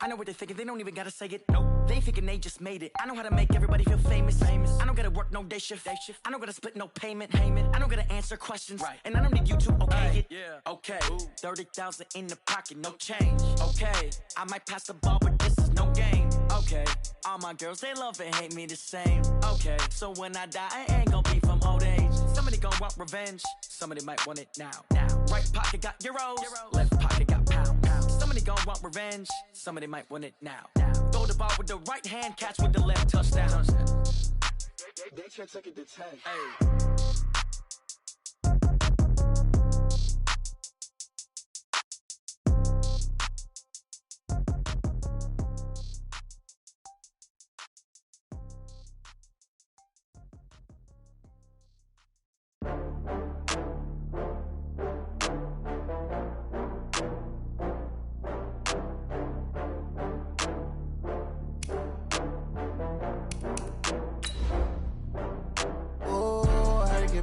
I know what they're thinking, they don't even gotta say it. Nope. They thinking they just made it. I know how to make everybody feel famous. I don't gotta work no day shift. I don't gotta split no payment. I don't gotta answer questions. Right. And I don't need you to okay it. Yeah. Okay. Ooh. 30,000 in the pocket, no change. Okay. I might pass the ball, but this is no game. Okay. All my girls, they love and hate me the same. Okay. So when I die, I ain't gonna be from old age. Somebody gon' want revenge. Somebody might want it now. Right pocket got euros. Left pocket got pounds. Somebody gon' want revenge. Somebody might want it now. Throw the ball with the right hand, catch with the left, touchdown. They can't take it to 10. Hey.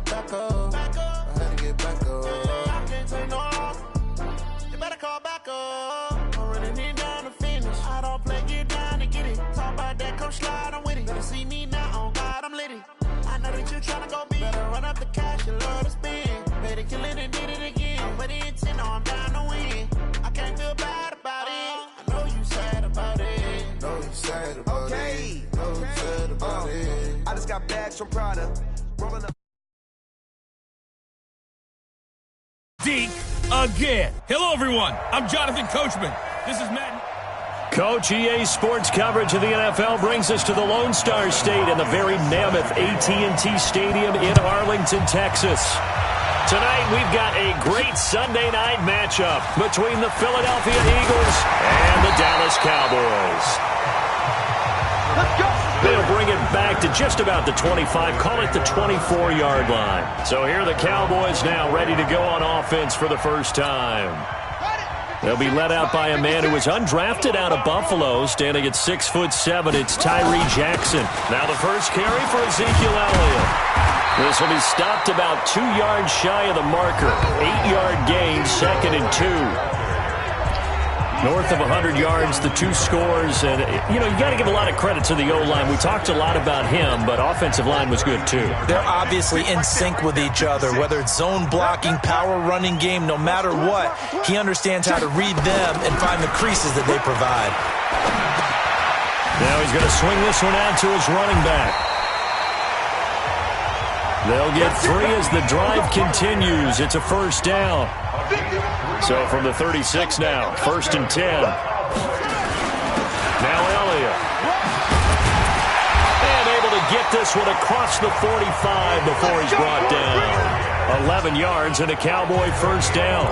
Back up. I had to get back up. I can't take no loss. You better call back up. I'm running it down to finish. I don't play, get down to get it. Talk about that, come slide, I'm with it. Better see me now, on God, I'm litty. I know that you tryna go big. Better run up the cash, you love to spend. Better kill it and did it again. I'm with the intent, no, I'm down to win. I can't feel bad about it. I know you sad about it. Know you sad about it. Know you sad about it. I just got bags from Prada. Rolling up. Deke again. Hello, everyone. I'm Jonathan Coachman. This is Matt. Coach, EA Sports coverage of the NFL brings us to the Lone Star State in the very mammoth AT&T Stadium in Arlington, Texas. Tonight, we've got a great Sunday night matchup between the Philadelphia Eagles and the Dallas Cowboys. Let's go. They'll bring it back to just about the 25, call it the 24-yard line. So here are the Cowboys now ready to go on offense for the first time. They'll be led out by a man who was undrafted out of Buffalo, standing at 6'7". It's Tyree Jackson. Now the first carry for Ezekiel Elliott. This will be stopped about 2 yards shy of the marker. 8-yard gain, 2nd and 2. North of 100 yards, the 2 scores. And, you know, you got to give a lot of credit to the O-line. We talked a lot about him, but offensive line was good, too. They're obviously in sync with each other, whether it's zone blocking, power running game, no matter what. He understands how to read them and find the creases that they provide. Now he's going to swing this one out to his running back. They'll get 3 as the drive continues. It's a first down. So from the 36 now, 1st and 10. Now Elliott. And able to get this one across the 45 before he's brought down. 11 yards and a Cowboy first down.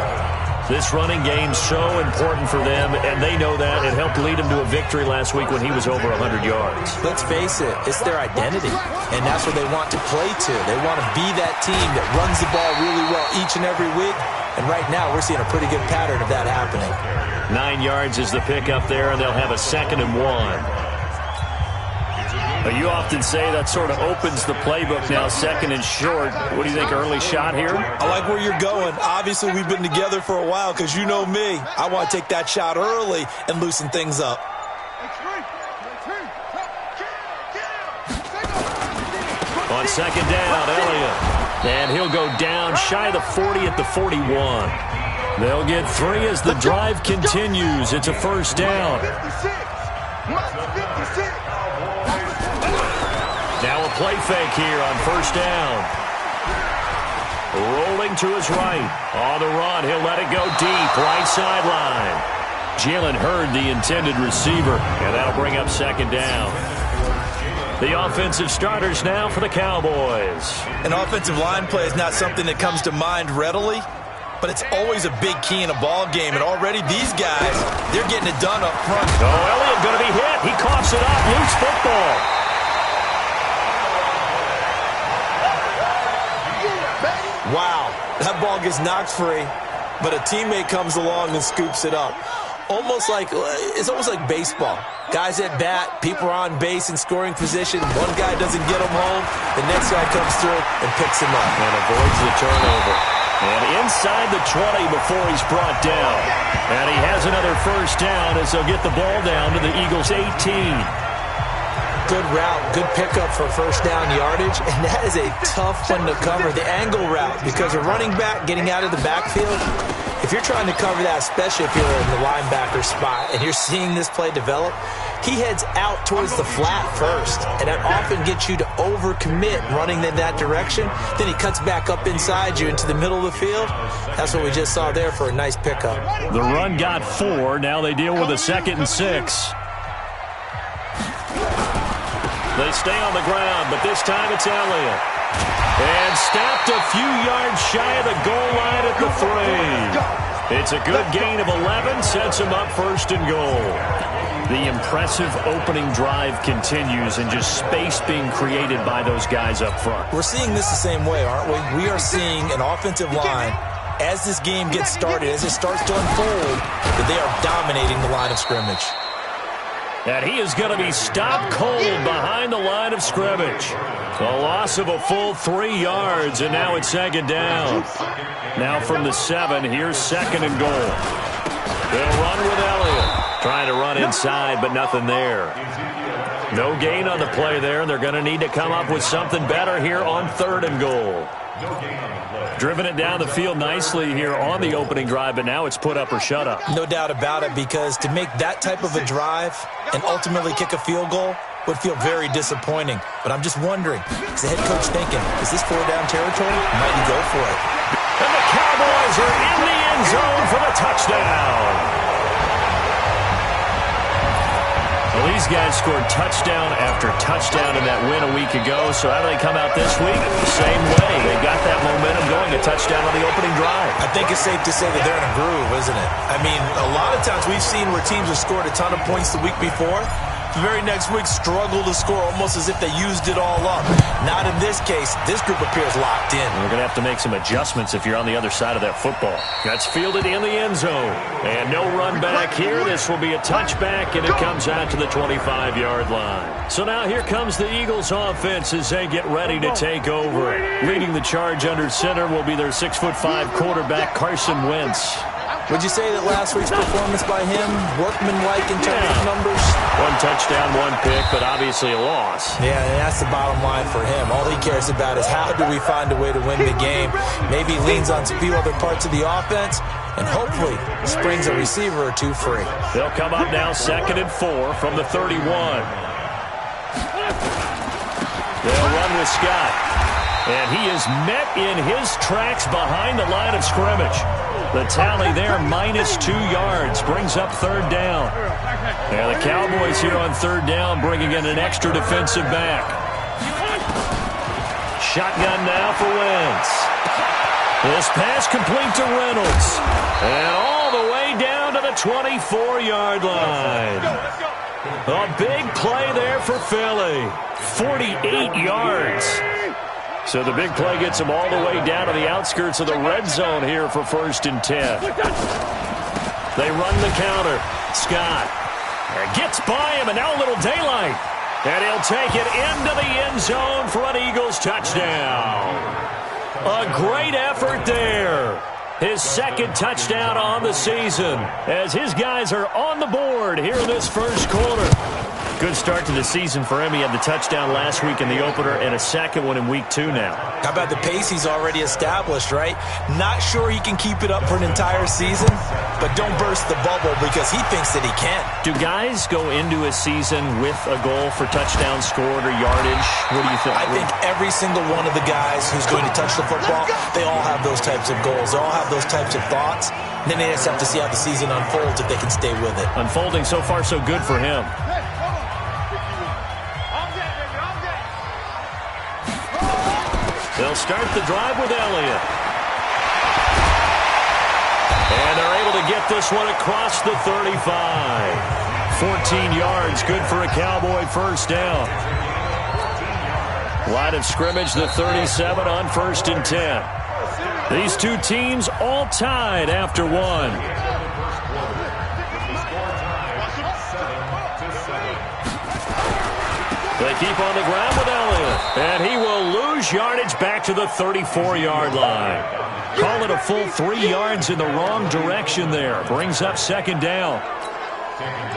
This running game's so important for them, and they know that. It helped lead him to a victory last week when he was over 100 yards. Let's face it, it's their identity, and that's what they want to play to. They want to be that team that runs the ball really well each and every week, and right now we're seeing a pretty good pattern of that happening. 9 yards is the pickup there, and they'll have a 2nd and 1. You often say that sort of opens the playbook now, 2nd and short. What do you think, early shot here? I like where you're going. Obviously, we've been together for a while because you know me. I want to take that shot early and loosen things up. On 2nd down, Elliott. And he'll go down shy of the 40 at the 41. They'll get 3 as the drive continues. It's a first down. Now a play fake here on first down. Rolling to his right. On the run, he'll let it go deep. Right sideline. Jalen Hurd, the intended receiver. And that'll bring up 2nd down. The offensive starters now for the Cowboys. An offensive line play is not something that comes to mind readily, but it's always a big key in a ball game. And already these guys, they're getting it done up front. Oh, Elliott going to be hit. He coughs it up. Loose football. Wow, that ball gets knocked free, but a teammate comes along and scoops it up. It's almost like baseball. Guys at bat, people are on base in scoring position. One guy doesn't get him home, the next guy comes through and picks him up. And avoids the turnover. And inside the 20 before he's brought down. And he has another first down as they'll get the ball down to the Eagles' 18. Good route, good pickup for first down yardage, and that is a tough one to cover, the angle route, because a running back getting out of the backfield, if you're trying to cover that, especially if you're in the linebacker spot and you're seeing this play develop, he heads out towards the flat first, and that often gets you to overcommit running in that direction. Then he cuts back up inside you into the middle of the field. That's what we just saw there for a nice pickup. The run got 4. Now they deal with a 2nd and 6. They stay on the ground, but this time it's Elliott. And stopped a few yards shy of the goal line at the 3. It's a good gain of 11, sets him up 1st and goal. The impressive opening drive continues and just space being created by those guys up front. We're seeing this the same way, aren't we? We are seeing an offensive line, as this game gets started, as it starts to unfold, that they are dominating the line of scrimmage. And he is going to be stopped cold behind the line of scrimmage. A loss of a full 3 yards, and now it's 2nd down. Now from the 7, here's 2nd and goal. They'll run with Elliott. Trying to run inside, but nothing there. No gain on the play there, and they're going to need to come up with something better here on 3rd and goal. Driven it down the field nicely here on the opening drive, but now it's put up or shut up. No doubt about it, because to make that type of a drive and ultimately kick a field goal would feel very disappointing. But I'm just wondering, is the head coach thinking, is this 4-down territory? Might he go for it? And the Cowboys are in the end zone for the touchdown. Well, these guys scored touchdown after touchdown in that win a week ago, so how do they come out this week? The same way. They got that momentum going, a touchdown on the opening drive. I think it's safe to say that they're in a groove, isn't it? I mean, a lot of times we've seen where teams have scored a ton of points the week before, the very next week struggle to score almost as if they used it all up. Not in this case. This group appears locked in. We're going to have to make some adjustments if you're on the other side of that football. That's fielded in the end zone. And no run back here. This will be a touchback, and it comes out to the 25-yard line. So now here comes the Eagles offense as they get ready to take over. Leading the charge under center will be their 6'5" quarterback, Carson Wentz. Would you say that last week's performance by him, workmanlike in terms of numbers? 1 touchdown, 1 pick, but obviously a loss. Yeah, and that's the bottom line for him. All he cares about is how do we find a way to win the game. Maybe leans on a few other parts of the offense, and hopefully springs a receiver or 2 free. They'll come up now 2nd and 4 from the 31. They'll run with Scott. And he is met in his tracks behind the line of scrimmage. The tally there, -2 yards, brings up 3rd down. And the Cowboys here on 3rd down bringing in an extra defensive back. Shotgun now for Wentz. This pass complete to Reynolds. And all the way down to the 24-yard line. A big play there for Philly. 48 yards. So the big play gets them all the way down to the outskirts of the red zone here for 1st and 10. They run the counter. Scott gets by him, and now a little daylight. And he'll take it into the end zone for an Eagles touchdown. A great effort there. His 2nd touchdown on the season as his guys are on the board here in this first quarter. Good start to the season for him. He had the touchdown last week in the opener and a 2nd one in week 2 now. How about the pace he's already established, right? Not sure he can keep it up for an entire season, but don't burst the bubble because he thinks that he can. Do guys go into a season with a goal for touchdowns scored or yardage? What do you think? I think every single one of the guys who's going to touch the football, they all have those types of goals. They all have those types of thoughts. And then they just have to see how the season unfolds if they can stay with it. Unfolding so far so good for him. They'll start the drive with Elliott. And they're able to get this one across the 35. 14 yards, good for a Cowboy first down. Line of scrimmage, the 37 on 1st and 10. These two teams all tied after 1. They keep on the ground with Elliott. And he will lose yardage back to the 34-yard line. Call it a full 3 yards in the wrong direction there. Brings up second down.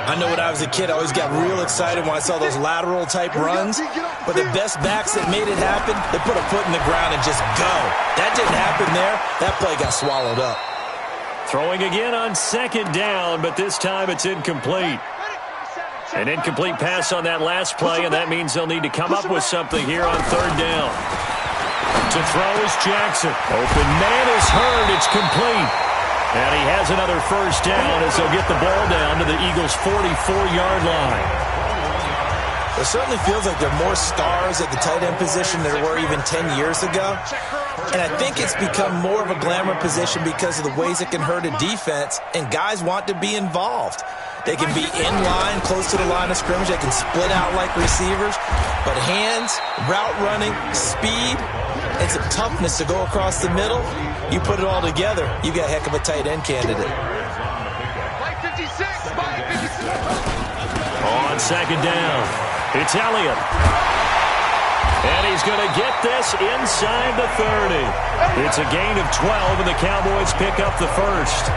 I know when I was a kid, I always got real excited when I saw those lateral-type runs. But the best backs that made it happen, they put a foot in the ground and just go. That didn't happen there. That play got swallowed up. Throwing again on second down, but this time it's incomplete. An incomplete pass on that last play, and that means they'll need to come up with something here on third down. To throw is Jackson. Open man is heard. It's complete. And he has another first down as they'll get the ball down to the Eagles' 44-yard line. It certainly feels like there are more stars at the tight end position than there were even 10 years ago. And I think it's become more of a glamour position because of the ways it can hurt a defense, and guys want to be involved. They can be in line, close to the line of scrimmage. They can split out like receivers. But hands, route running, speed, and some toughness to go across the middle, you put it all together, you got a heck of a tight end candidate. On second down, it's Elliott. And he's going to get this inside the 30. It's a gain of 12, and the Cowboys pick up the first.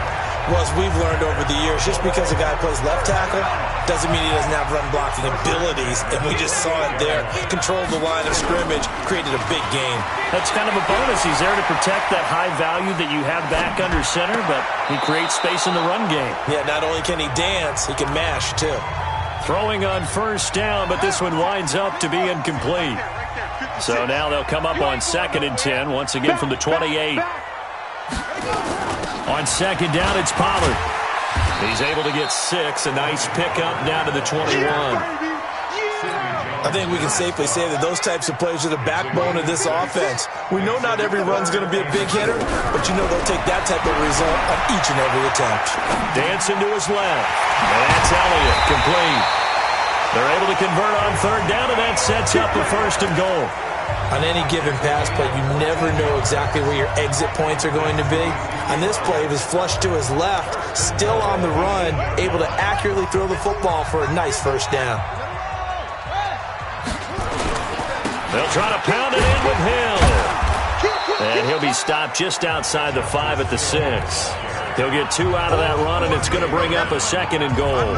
Well, as we've learned over the years, just because a guy plays left tackle doesn't mean he doesn't have run-blocking abilities, and we just saw it there. Controlled the line of scrimmage, created a big gain. That's kind of a bonus. He's there to protect that high value that you have back under center, but he creates space in the run game. Yeah, not only can he dance, he can mash, too. Throwing on first down, but this one winds up to be incomplete. So now they'll come up on 2nd and 10, once again from the 28. On second down, it's Pollard. He's able to get 6. A nice pickup down to the 21. I think we can safely say that those types of plays are the backbone of this offense. We know not every run's going to be a big hitter, but you know they'll take that type of result on each and every attempt. Dancing to his left. And that's Elliott, complete. They're able to convert on third down, and that sets up the 1st and goal. On any given pass play, you never know exactly where your exit points are going to be. On this play, he was flushed to his left, still on the run, able to accurately throw the football for a nice first down. They'll try to pound it in with Hill. And he'll be stopped just outside the 5 at the 6. He'll get 2 out of that run, and it's going to bring up a 2nd and goal.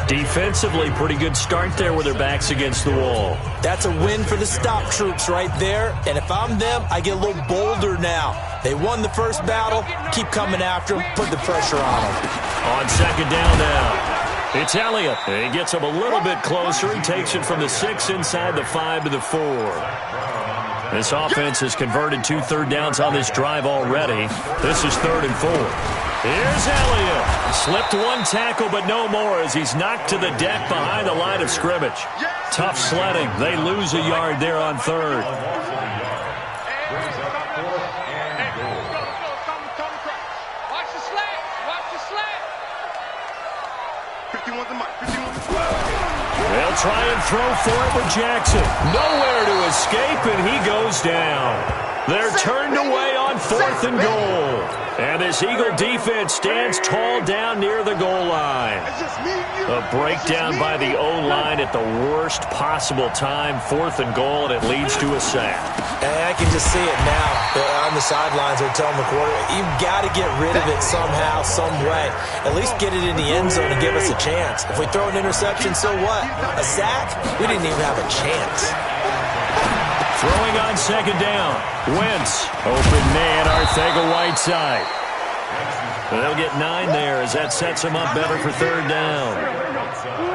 Defensively, pretty good start there with their backs against the wall. That's a win for the stop troops right there. And if I'm them, I get a little bolder now. They won the first battle. Keep coming after them. Put the pressure on them. On second down now, it's Elliott. He gets him a little bit closer. He takes it from the 6 inside the 5 to the 4. This offense has converted 2 third downs on this drive already. This is 3rd and 4. Here's Elliott. Slipped 1 tackle, but no more as he's knocked to the deck behind the line of scrimmage. Tough sledding. They lose a yard there on 3rd. They'll try and throw for it with Jackson. Nowhere to escape, and he goes down. They're turned away on 4th and goal. And this Eagle defense stands tall down near the goal line. A breakdown by the O-line at the worst possible time. 4th and goal, and it leads to a sack. And I can just see it now. On the sidelines, they're telling the quarterback, you've got to get rid of it somehow, some way. At least get it in the end zone and give us a chance. If we throw an interception, so what? A sack? We didn't even have a chance. Throwing on second down. Wentz. Open man, Arcega-Whiteside. They'll get 9 there as that sets him up better for 3rd down.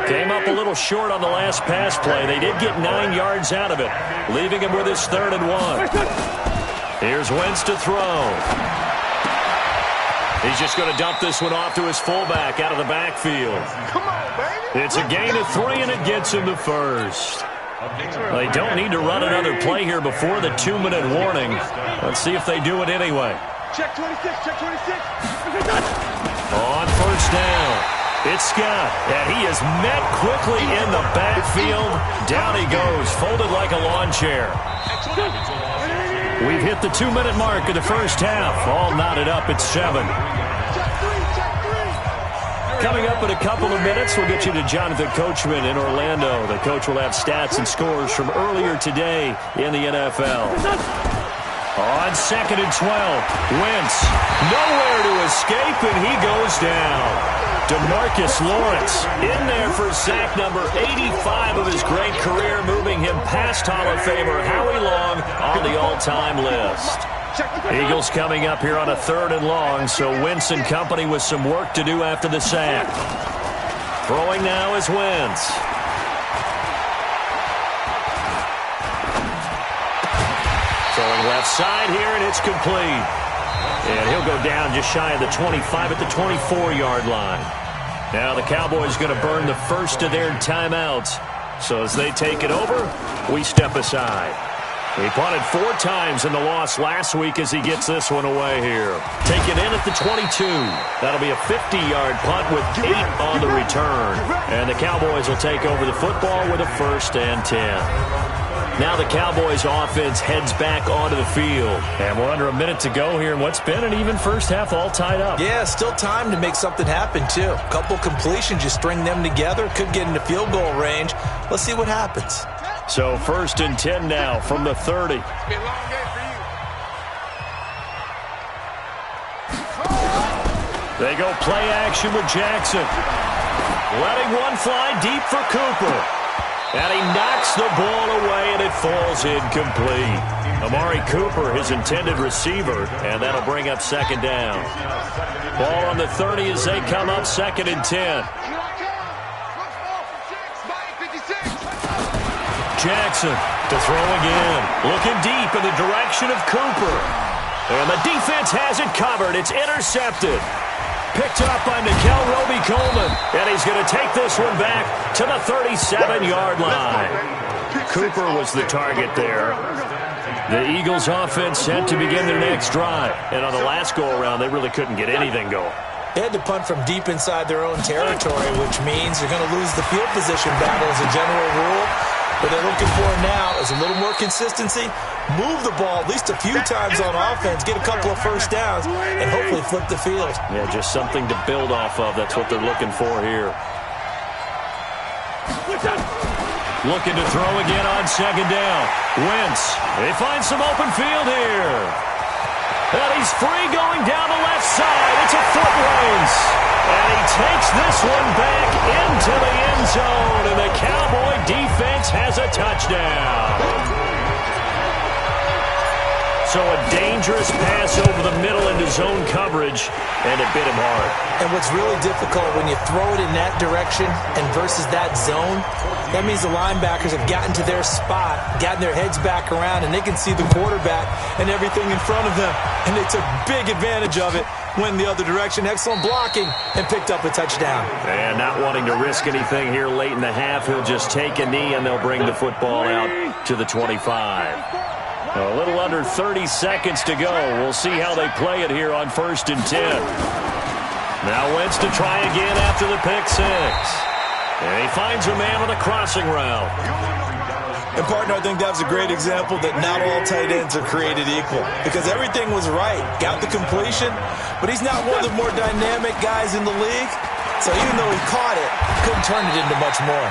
Came up a little short on the last pass play. They did get 9 yards out of it, leaving him with his 3rd and 1. Here's Wentz to throw. He's just going to dump this one off to his fullback out of the backfield. It's a gain of 3, and it gets him the 1st. They don't need to run another play here before the 2-minute warning. Let's see if they do it anyway. Check 26, check 26. On first down, it's Scott, and he is met quickly in the backfield. Down he goes, folded like a lawn chair. We've hit the 2-minute mark of the first half. All knotted up at 7. Coming up in a couple of minutes, we'll get you to Jonathan Coachman in Orlando. The coach will have stats and scores from earlier today in the NFL. On 2nd and 12, Wentz, nowhere to escape, and he goes down. DeMarcus Lawrence in there for sack number 85 of his great career, moving him past Hall of Famer Howie Long on the all-time list. Eagles coming up here on a 3rd and long, so Wentz and company with some work to do after the sack. Throwing now is Wentz. Throwing left side here, and it's complete. And he'll go down just shy of the 25 at the 24-yard line. Now the Cowboys going to burn the first of their timeouts. So as they take it over, we step aside. He punted 4 times in the loss last week as he gets this one away here. Taken in at the 22. That'll be a 50-yard punt with 8 on the return. And the Cowboys will take over the football with a 1st and 10. Now the Cowboys offense heads back onto the field. And we're under a minute to go here in what's been an even first half, all tied up. Yeah, still time to make something happen, too. A couple completions, you string them together, could get into field goal range. Let's see what happens. So 1st and 10 now from the 30. They go play action with Jackson. Letting one fly deep for Cooper. And he knocks the ball away, and it falls incomplete. Amari Cooper, his intended receiver, and that'll bring up 2nd down. Ball on the 30 as they come up 2nd and 10. Jackson to throw again. Looking deep in the direction of Cooper. And the defense has it covered. It's intercepted. Picked up by Nickel Roby-Coleman. And he's going to take this one back to the 37-yard line. Cooper was the target there. The Eagles offense set to begin their next drive. And on the last go-around, they really couldn't get anything going. They had to punt from deep inside their own territory, which means they're going to lose the field position battle as a general rule. What they're looking for now is a little more consistency, move the ball at least a few times on offense, get a couple of 1st downs, and hopefully flip the field. Yeah, just something to build off of. That's what they're looking for here. Looking to throw again on 2nd down. Wentz, they find some open field here. And he's free going down the left side. It's a foot race. And he takes this one back into the end zone. And the Cowboy defense has a touchdown. So a dangerous pass over the middle into zone coverage, and it bit him hard. And what's really difficult when you throw it in that direction and versus that zone, that means the linebackers have gotten to their spot, gotten their heads back around, and they can see the quarterback and everything in front of them. And they took big advantage of it, went the other direction, excellent blocking, and picked up a touchdown. And not wanting to risk anything here late in the half, he'll just take a knee, and they'll bring the football out to the 25. A little under 30 seconds to go. We'll see how they play it here on 1st and 10. Now Wentz to try again after the pick 6. And he finds a man on a crossing route. And, partner, I think that was a great example that not all tight ends are created equal. Because everything was right. Got the completion, but he's not one of the more dynamic guys in the league. So even though he caught it, couldn't turn it into much more.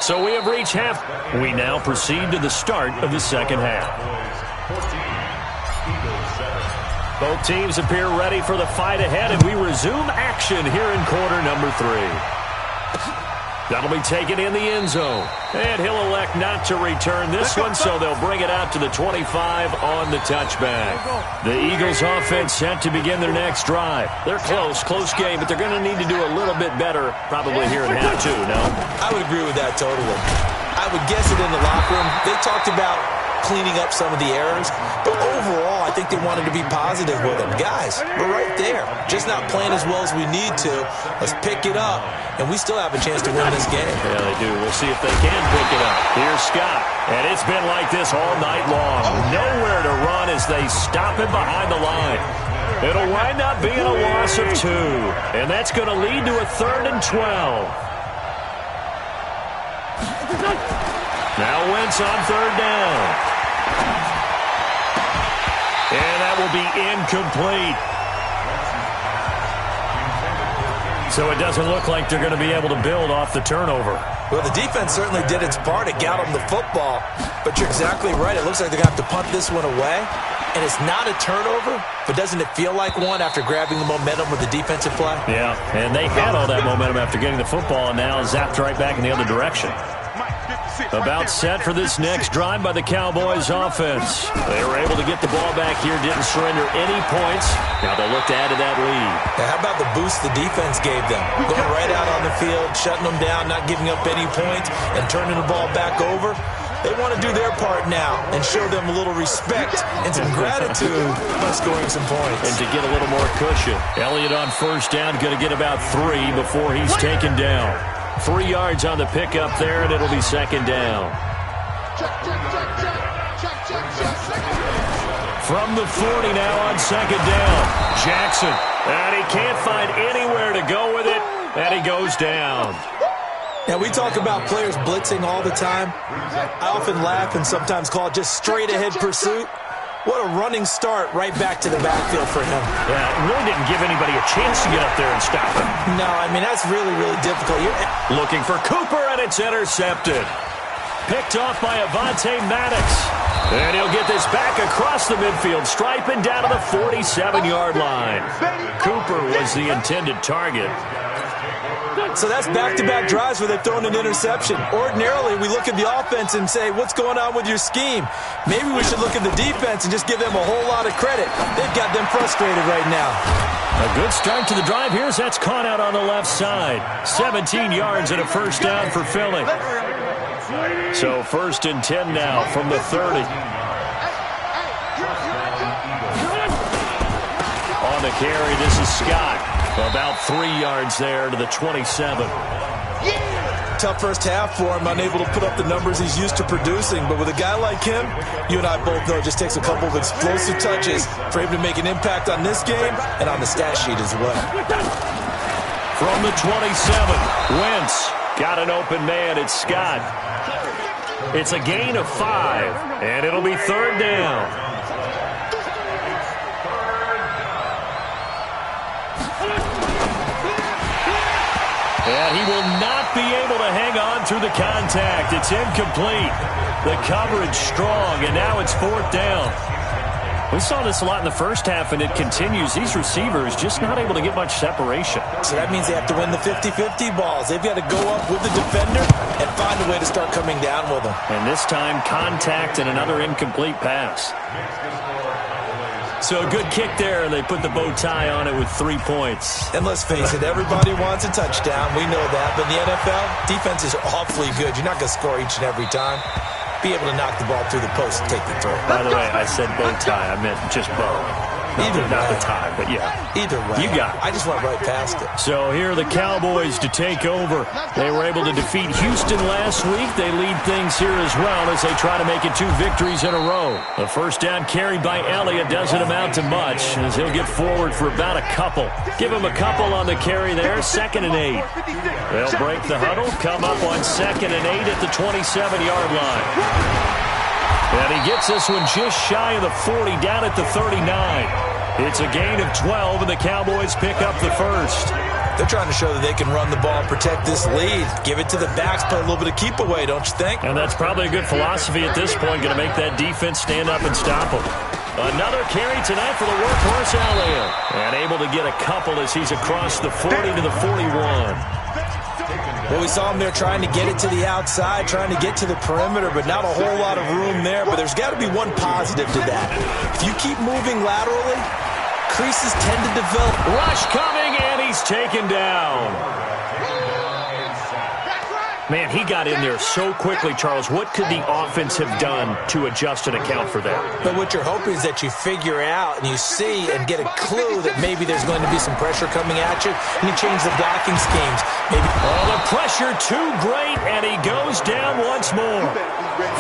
So we have reached half. We now proceed to the start of the 2nd half. Both teams appear ready for the fight ahead, and we resume action here in quarter number 3. That'll be taken in the end zone. And he'll elect not to return this one, so they'll bring it out to the 25 on the touchback. The Eagles offense set to begin their next drive. They're close game, but they're going to need to do a little bit better probably here in half 2, no? I would agree with that totally. I would guess it in the locker room. They talked about cleaning up some of the errors, but overall, I think they wanted to be positive with them. Guys, we're right there. Just not playing as well as we need to. Let's pick it up, and we still have a chance to win this game. Yeah, they do. We'll see if they can pick it up. Here's Scott, and it's been like this all night long. Nowhere to run as they stop him behind the line. It'll wind up being a loss of 2, and that's going to lead to a 3rd and 12. Now Wentz on 3rd down. And that will be incomplete. So it doesn't look like they're going to be able to build off the turnover. Well, the defense certainly did its part to get them the football, but you're exactly right. It looks like they're going to have to punt this one away, and it's not a turnover, but doesn't it feel like one after grabbing the momentum with the defensive play? Yeah, and they had all that momentum after getting the football, and now zapped right back in the other direction. About set for this next drive by the Cowboys offense. They were able to get the ball back here, didn't surrender any points. Now they'll look to add to that lead. Now, how about the boost the defense gave them? Going right out on the field, shutting them down, not giving up any points, and turning the ball back over. They want to do their part now and show them a little respect and some gratitude by scoring some points. And to get a little more cushion. Elliott on first down, going to get about 3 before he's taken down. 3 yards on the pickup there, and it'll be second down. From the 40 now on second down. Jackson, and he can't find anywhere to go with it, and he goes down. Now, we talk about players blitzing all the time. I often laugh and sometimes call it just straight-ahead pursuit. What a running start right back to the backfield for him. Yeah, it really didn't give anybody a chance to get up there and stop him. No, I mean, that's really, really difficult. Looking for Cooper, and it's intercepted. Picked off by Avonte Maddox. And he'll get this back across the midfield stripe and down to the 47-yard line. Cooper was the intended target. So that's back-to-back drives where they've thrown an interception. Ordinarily, we look at the offense and say, what's going on with your scheme? Maybe we should look at the defense and just give them a whole lot of credit. They've got them frustrated right now. A good start to the drive here as that's caught out on the left side. 17 yards and a first down for Philly. So 1st and 10 now from the 30. On the carry, this is Scott. About 3 yards there to the 27. Tough first half for him, unable to put up the numbers he's used to producing. But with a guy like him, you and I both know it just takes a couple of explosive touches for him to make an impact on this game and on the stat sheet as well. From the 27, Wentz got an open man. It's Scott. It's a gain of 5, and it'll be 3rd down. And he will not be able to hang on through the contact. It's incomplete. The coverage strong, and now it's 4th down. We saw this a lot in the first half, and it continues. These receivers just not able to get much separation. So that means they have to win the 50-50 balls. They've got to go up with the defender and find a way to start coming down with them. And this time, contact and another incomplete pass. So a good kick there, and they put the bow tie on it with 3 points. And let's face it, everybody wants a touchdown. We know that. But in the NFL, defenses are awfully good. You're not going to score each and every time. Be able to knock the ball through the post and take the throw. By the way, I said bow tie. I meant just bow. Not the tie, but yeah. Either way. You got it. I just went right past it. So here are the Cowboys to take over. They were able to defeat Houston last week. They lead things here as well as they try to make it 2 victories in a row. The first down carried by Elliott doesn't amount to much as he'll get forward for about a couple. Give him a couple on the carry there, 2nd and 8. They'll break the huddle, come up on 2nd and 8 at the 27-yard line. And he gets this one just shy of the 40, down at the 39. It's a gain of 12, and the Cowboys pick up the first. They're trying to show that they can run the ball, protect this lead, give it to the backs, play a little bit of keep away, don't you think? And that's probably a good philosophy at this point, going to make that defense stand up and stop them. Another carry tonight for the workhorse Elliott. And able to get a couple as he's across the 40 to the 41. Well, we saw him there trying to get it to the outside, trying to get to the perimeter, but not a whole lot of room there. But there's got to be one positive to that. If you keep moving laterally, creases tend to develop. Rush coming, and he's taken down. Man, he got in there so quickly, Charles. What could the offense have done to adjust and account for that? But what you're hoping is that you figure out and you see and get a clue that maybe there's going to be some pressure coming at you, and you change the blocking schemes. Maybe. Oh, the pressure too great, and he goes down once more.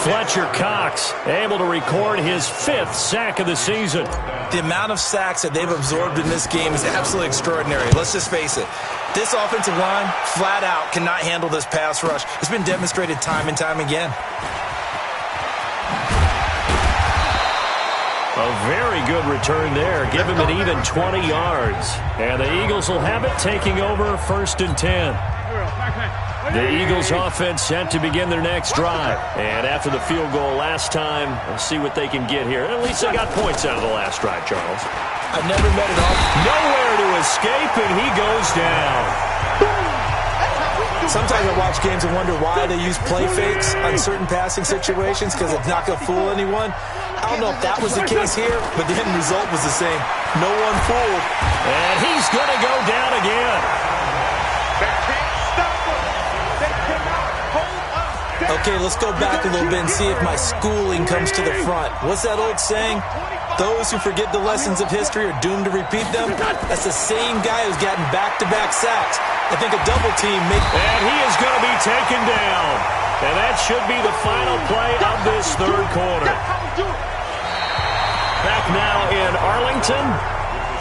Fletcher Cox able to record his 5th sack of the season. The amount of sacks that they've absorbed in this game is absolutely extraordinary. Let's just face it. This offensive line, flat out, cannot handle this pass rush. It's been demonstrated time and time again. A very good return there. Give him an even 20 yards. And the Eagles will have it, taking over 1st and 10. The Eagles offense set to begin their next drive. And after the field goal last time, let's see what they can get here. At least they got points out of the last drive, Charles. I've never met it all. Nowhere to escape, and he goes down. Sometimes I watch games and wonder why they use play fakes on certain passing situations, because it's not going to fool anyone. I don't know if that was the case here, but the end result was the same. No one fooled. And he's going to go down again. Okay, let's go back a little bit and see if my schooling comes to the front. What's that old saying? Those who forget the lessons of history are doomed to repeat them. That's the same guy who's gotten back-to-back sacks. I think a double team may... And he is going to be taken down. And that should be the final play of this third quarter. Back now in Arlington.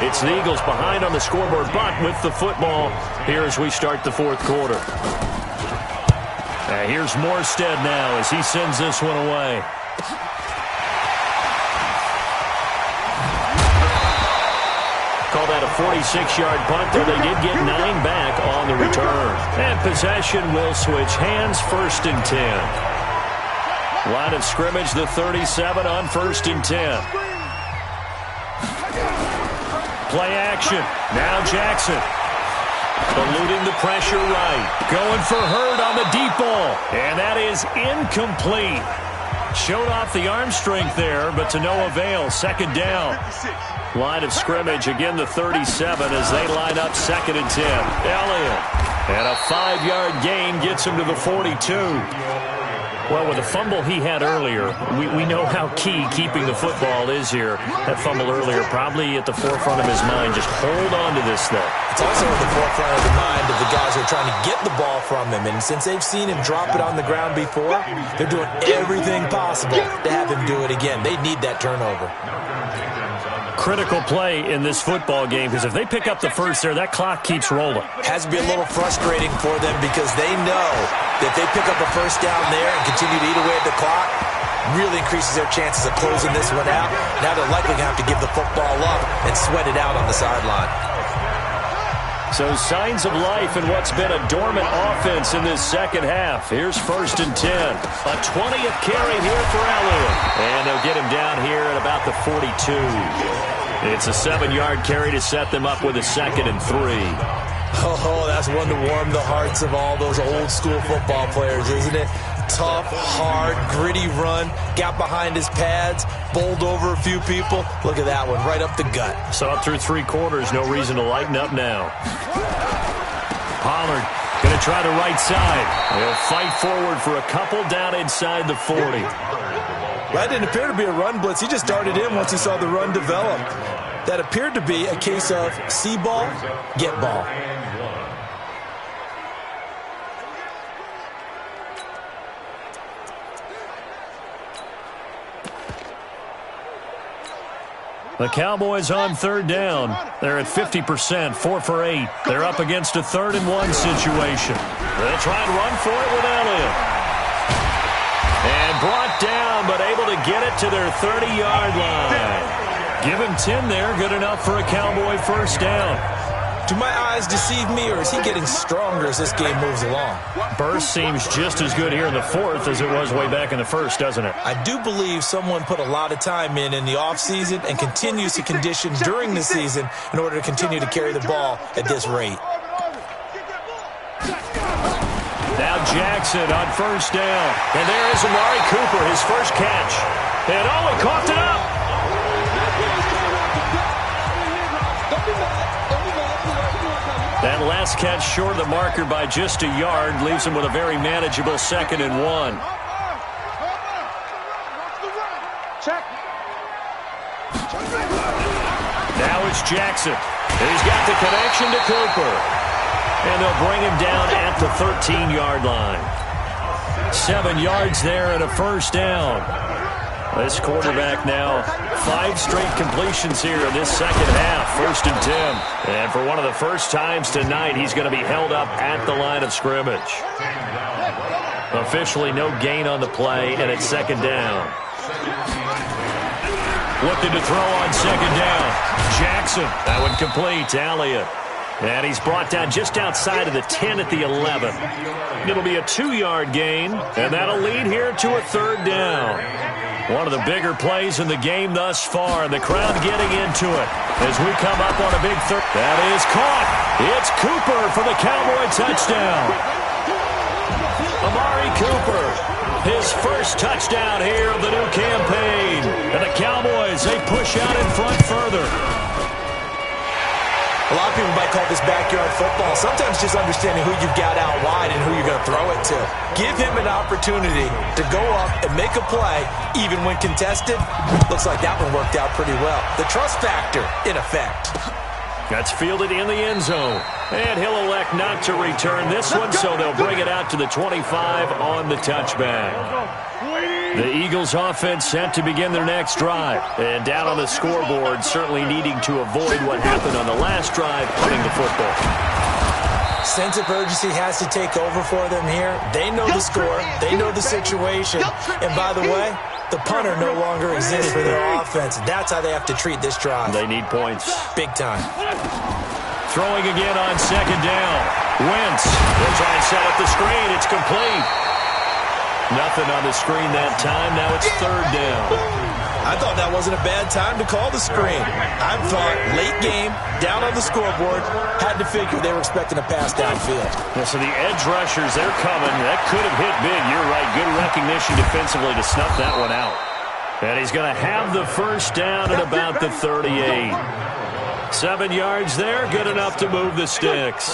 It's the Eagles behind on the scoreboard, but with the football here as we start the fourth quarter. Here's Morstead now as he sends this one away. Call that a 46-yard punt, though they did get 9 back on the return. And possession will switch hands, 1st and 10. Line of scrimmage, the 37 on 1st and 10. Play action. Now Jackson. Eluding the pressure right. Going for Hurd on the deep ball. And that is incomplete. Showed off the arm strength there, but to no avail. 2nd down. Line of scrimmage, again the 37 as they line up 2nd and 10. Elliott. And a 5-yard gain gets him to the 42. Well, with the fumble he had earlier, we know how key keeping the football is here. That fumble earlier probably at the forefront of his mind. Just hold on to this thing. It's also at the forefront of the mind of the guys who are trying to get the ball from him. And since they've seen him drop it on the ground before, they're doing everything possible to have him do it again. They need that turnover. Critical play in this football game, because if they pick up the first there, that clock keeps rolling. Has to be a little frustrating for them because they know that if they pick up a first down there and continue to eat away at the clock, really increases their chances of closing this one out. Now they're likely going to have to give the football up and sweat it out on the sideline. So signs of life in what's been a dormant offense in this second half. Here's 1st and 10. A 20th carry here for Elliott. And they'll get him down here at about the 42. It's a 7-yard carry to set them up with a 2nd and 3. Oh, that's one to warm the hearts of all those old school football players, isn't it? Tough, hard, gritty run, got behind his pads, bowled over a few people. Look at that one, right up the gut. So up through 3 quarters, no reason to lighten up now. Pollard going to try the right side. They'll fight forward for a couple down inside the 40. That didn't appear to be a run blitz. He just darted in once he saw the run develop. That appeared to be a case of see ball, get ball. The Cowboys on 3rd down. They're at 50%, 4 for 8. They're up against a 3rd and 1 situation. They'll try and run for it with Elliott. And brought down, but able to get it to their 30-yard line. Give him 10 there, good enough for a Cowboy first down. Do my eyes deceive me, or is he getting stronger as this game moves along? Burst seems just as good here in the 4th as it was way back in the 1st, doesn't it? I do believe someone put a lot of time in the offseason and continues to condition during the season in order to continue to carry the ball at this rate. Now Jackson on first down. And there is Amari Cooper, his first catch. And oh, he coughed it up. That last catch short of the marker by just a yard leaves him with a very manageable 2nd and 1. Now it's Jackson. He's got the connection to Cooper. And they'll bring him down at the 13-yard line. 7 yards there and a first down. This quarterback now 5 straight completions here in this second half. 1st and 10. And for one of the first times tonight, he's going to be held up at the line of scrimmage. Officially no gain on the play, and it's 2nd down. looking to throw on second down. Jackson, that one complete to Elliott. And he's brought down just outside of the 10 at the 11. It'll be a 2-yard gain, and that'll lead here to a third down. One of the bigger plays in the game thus far, and the crowd getting into it as we come up on a big third. That is caught. It's Cooper for the Cowboy touchdown. Amari Cooper, his first touchdown here of the new campaign. And the Cowboys, they push out in front further. A lot of people might call this backyard football. Sometimes just understanding who you've got out wide and who you're going to throw it to. Give him an opportunity to go up and make a play, even when contested. Looks like that one worked out pretty well. The trust factor, in effect. That's fielded in the end zone. And he'll elect not to return this one, so they'll bring it out to the 25 on the touchback. The Eagles offense set to begin their next drive. And down on the scoreboard, certainly needing to avoid what happened on the last drive, punting the football. Sense of urgency has to take over for them here. They know the score. They know the situation. And by the way, the punter no longer exists for their offense. That's how they have to treat this drive. They need points. Big time. Throwing again on second down. Wentz will try and set up the screen. It's complete. Nothing on the screen that time. Now it's third down. I thought that wasn't a bad time to call the screen. I thought late game, down on the scoreboard, had to figure they were expecting a pass downfield. Yeah, so the edge rushers, they're coming. That could have hit big. You're right. Good recognition defensively to snuff that one out. And he's going to have the first down at about the 38. 7 yards there, good enough to move the sticks.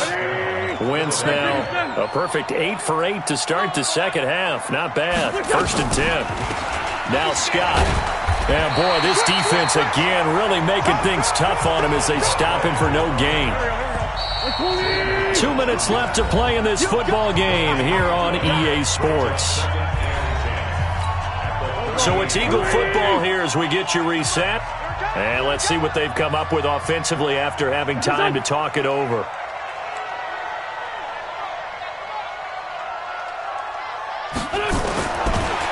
Wentz now, a perfect 8 for 8 to start the second half. Not bad. First and 10. Now Scott. And boy, this defense again really making things tough on him as they stop him for no gain. 2 minutes left to play in this football game here on EA Sports. So it's Eagle football here as we get you reset. And let's see what they've come up with offensively after having time to talk it over.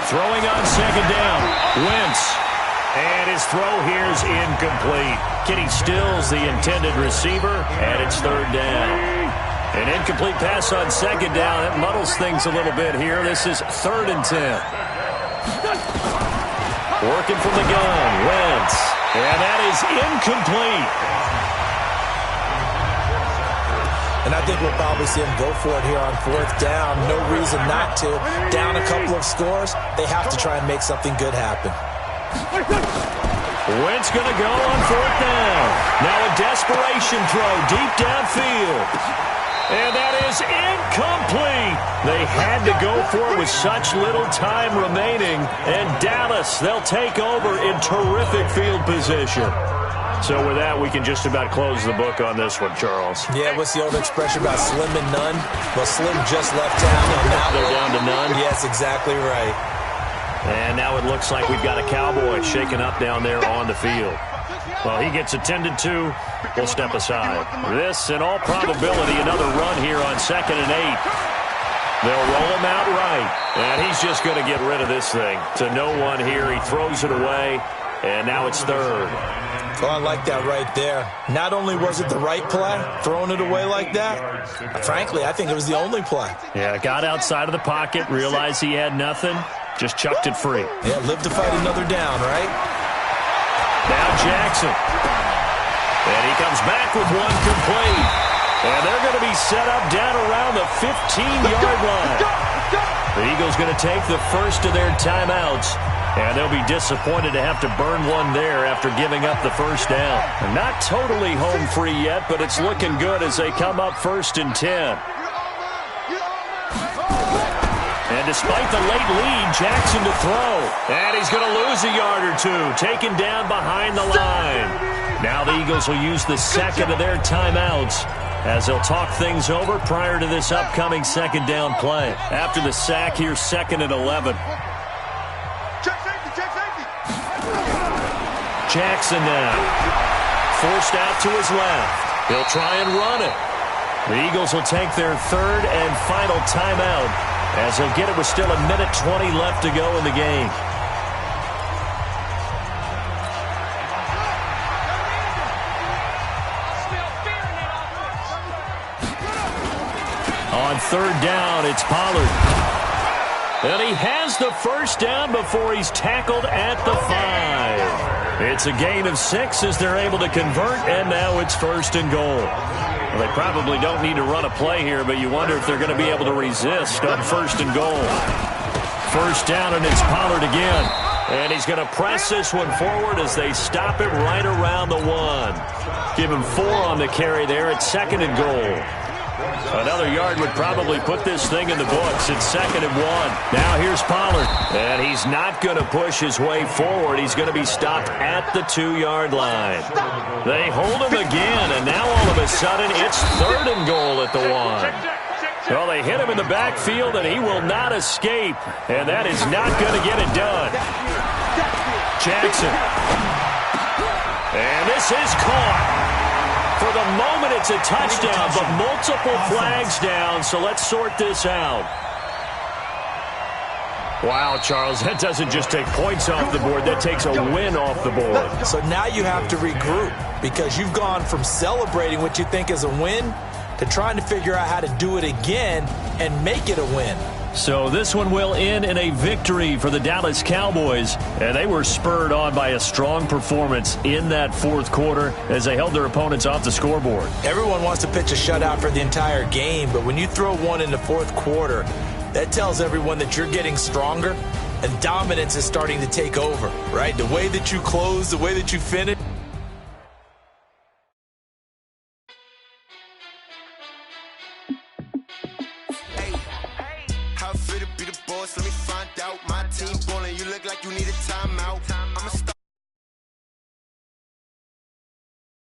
Throwing on second down. Wentz. And his throw here is incomplete. Kenny Stills, the intended receiver, and it's third down. An incomplete pass on second down. It muddles things a little bit here. This is third and 10. Working from the gun. Wentz. And that is incomplete. And I think we'll probably see him go for it here on fourth down. No reason not to. Down a couple of scores, they have to try and make something good happen. Wentz going to go on fourth down. Now a desperation throw deep downfield. And that is incomplete. They had to go for it with such little time remaining. And Dallas, they'll take over in terrific field position. So with that, we can just about close the book on this one, Charles. Yeah, what's the old expression about slim and none? Well, Slim just left town on that one. They're down to none? Yes, exactly right. And now it looks like we've got a Cowboy shaking up down there on the field. Well, he gets attended to. We'll step aside. This, in all probability, another run here on 2nd and 8. They'll roll him out right. And he's just going to get rid of this thing. To no one here. He throws it away. And now it's third. Well, I like that right there. Not only was it the right play, throwing it away like that, frankly, I think it was the only play. Yeah, got outside of the pocket, realized he had nothing, just chucked it free. Yeah, live to fight another down, right? Now Jackson. And he comes back with one complete. And they're going to be set up down around the 15-yard line. The Eagles going to take the first of their timeouts. And they'll be disappointed to have to burn one there after giving up the first down. Not totally home free yet, but it's looking good as they come up 1st and 10. And despite the late lead, Jackson to throw. And he's going to lose a yard or two, taken down behind the line. Now the Eagles will use the second of their timeouts as they'll talk things over prior to this upcoming second down play. After the sack, here's 2nd and 11. Jackson now. Forced out to his left. He'll try and run it. The Eagles will take their third and final timeout as they'll get it with still 1:20 left to go in the game. On third down, it's Pollard. And he has the first down before he's tackled at the 5. It's a gain of 6 as they're able to convert, and now it's first and goal. Well, they probably don't need to run a play here, but you wonder if they're going to be able to resist on first and goal. First down, and it's Pollard again. And he's going to press this one forward as they stop him right around the 1. Give him 4 on the carry there at second and goal. Another yard would probably put this thing in the books. It's second and 1. Now here's Pollard. And he's not going to push his way forward. He's going to be stopped at the 2-yard line. They hold him again, and now all of a sudden it's third and goal at the 1. Well, they hit him in the backfield, and he will not escape. And that is not going to get it done. Jackson. And this is caught. For the moment, it's a touchdown, but multiple flags down, so let's sort this out. Wow, Charles, that doesn't just take points off the board. That takes a win off the board. So now you have to regroup because you've gone from celebrating what you think is a win to trying to figure out how to do it again and make it a win. So this one will end in a victory for the Dallas Cowboys, and they were spurred on by a strong performance in that fourth quarter as they held their opponents off the scoreboard. Everyone wants to pitch a shutout for the entire game, but when you throw one in the fourth quarter, that tells everyone that you're getting stronger and dominance is starting to take over, right? The way that you close, the way that you finish. Let me find out. My team ballin', you look like you need a timeout. I'm a star.